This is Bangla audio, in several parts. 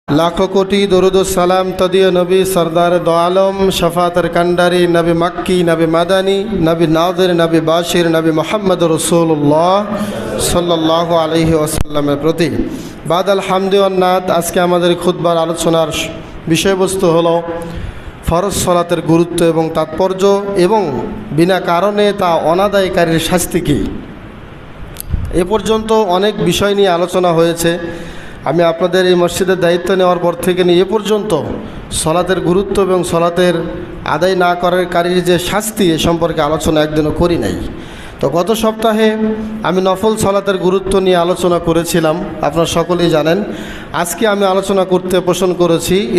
लाखों कोटि दरूद सलाम तदियो नबी सरदार दो आलम शफातर कंडारी नबी मक्की नबी मदानी नबी नादिर नबी बाशिर नबी मोहम्मद रसूलुल्लाह सल्लल्लाहु अलैहि वसल्लमेर प्रति बादाल हामदे व नात आजके आमादेर खुतबार आलोचनार विषयबस्तु हलो फरज सलातेर गुरुत्व एवं तात्पर्य एवं बिना कारणे ता अनादायकारीर शास्ति कि ए पर्यन्त अनेक विषय निये आलोचना हयेछे। আমি আপনাদের এই মসজিদের দায়িত্ব নেওয়ার পর থেকে নিয়ে এ পর্যন্ত সলাতের গুরুত্ব এবং সলাতের আদায় না করার কারীর যে শাস্তি এ সম্পর্কে আলোচনা একদিনও করি নাই। তো গত সপ্তাহে আমি নফল সলাতের গুরুত্ব নিয়ে আলোচনা করেছিলাম, আপনারা সকলেই জানেন। আজকে আমি আলোচনা করতে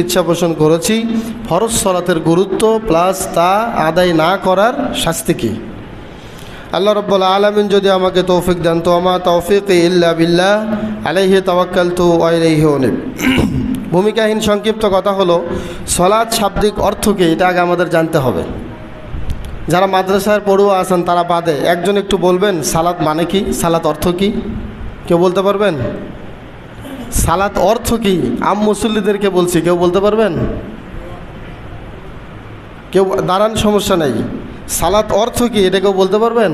ইচ্ছা পোষণ করেছি ফরজ সলাতের গুরুত্ব প্লাস তা আদায় না করার শাস্তি কী। আল্লাহ রব্বুল আলামিন যদি আমাকে তৌফিক দেন তো আমা তৌফিক ইল্লা বিল্লাহ আলাইহি তাওয়াক্কালতু ওয়া ইলাইহি উনীব। ভূমিকাহীন সংক্ষিপ্ত কথা হলো সলাত শাব্দিক অর্থ কি এটা আগে আমাদের জানতে হবে। যারা মাদ্রাসার পড়ুয়া আছেন তারা বাদে একজন একটু বলবেন সালাত মানে কি, সালাত অর্থ কি? কেউ বলতে পারবেন? সালাত অর্থ কি? মুসল্লিদেরকে বলছি, কেউ বলতে পারবেন? কেউ দাঁড়ান, সমস্যা নেই। সালাত অর্থ কি এটা কেউ বলতে পারবেন?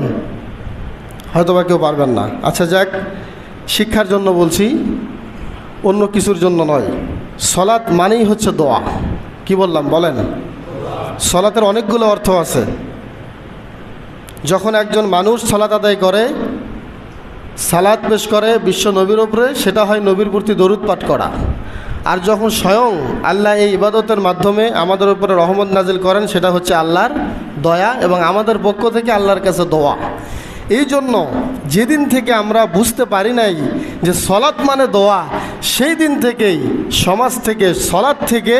হয়তোবা কেউ পারবেন না। আচ্ছা যাক, শিক্ষার জন্য বলছি, অন্য কিছুর জন্য নয়। সলাত মানেই হচ্ছে দোয়া। কি বললাম বলেন? সলাতের অনেকগুলো অর্থ আছে। যখন একজন মানুষ সালাত আদায় করে, সালাত পেশ করে বিশ্ব নবীর উপরে, সেটা হয় নবীর প্রতি দরুদ পাঠ করা। আর যখন স্বয়ং আল্লাহ এই ইবাদতের মাধ্যমে আমাদের উপরে রহমত নাজিল করেন, সেটা হচ্ছে আল্লাহর দয়া এবং আমাদের পক্ষ থেকে আল্লাহর কাছে দোয়া। এই জন্য যেদিন থেকে আমরা বুঝতে পারি নাই যে সলাত মানে দোয়া, সেই দিন থেকেই সমাজ থেকে সলাত থেকে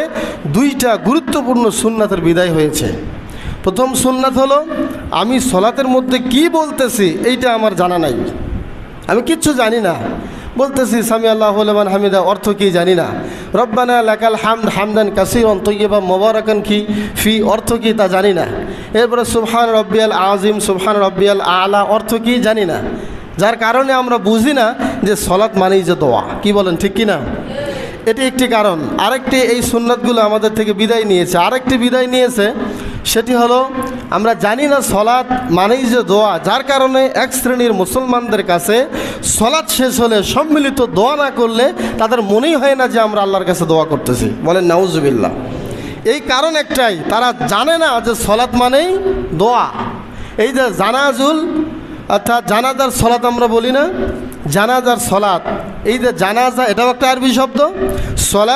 দুইটা গুরুত্বপূর্ণ সুন্নাতের বিদায় হয়েছে। প্রথম সুন্নাত হলো আমি সলাতের মধ্যে কি বলতেছি এইটা আমার জানা নাই, আমি কিচ্ছু জানি না, বলতেছি সামি আল্লাহু লিমান হামিদা, অর্থ কি জানি না। রব্বানা লাকাল হামদ হামদান কাসীরান তাইয়্যিবান মুবারাকান ফি, অর্থ কি তা জানি না। এরপরে সুবহান রব্বিয়াল আযীম, সুবহান রব্বিয়াল আলা, অর্থ কি জানি না। যার কারণে আমরা বুঝি না যে সলাত মানেই যে দোয়া। কি বলেন, ঠিক কি না? এটি একটি কারণ। আরেকটি, এই সুন্নাতগুলো আমাদের থেকে বিদায় নিয়েছে। আরেকটি বিদায় নিয়েছে, সেটি হলো আমরা জানি না সলাত মানেই যে দোয়া। যার কারণে এক শ্রেণীর মুসলমানদের কাছে সলাত শেষ হলে সম্মিলিত দোয়া না করলে তাদের মনেই হয় না যে আমরা আল্লাহর কাছে দোয়া করতেছি। বলেন নাউজুবিল্লাহ। এই কারণ একটাই, তারা জানে না যে সলাত মানেই দোয়া। এই যে জানাজুল অর্থাৎ জানাজার সলাত আমরা বলি না, জানাজার সলাত, এই যে জানাজা এটাও একটা আরবি শব্দ। সলাত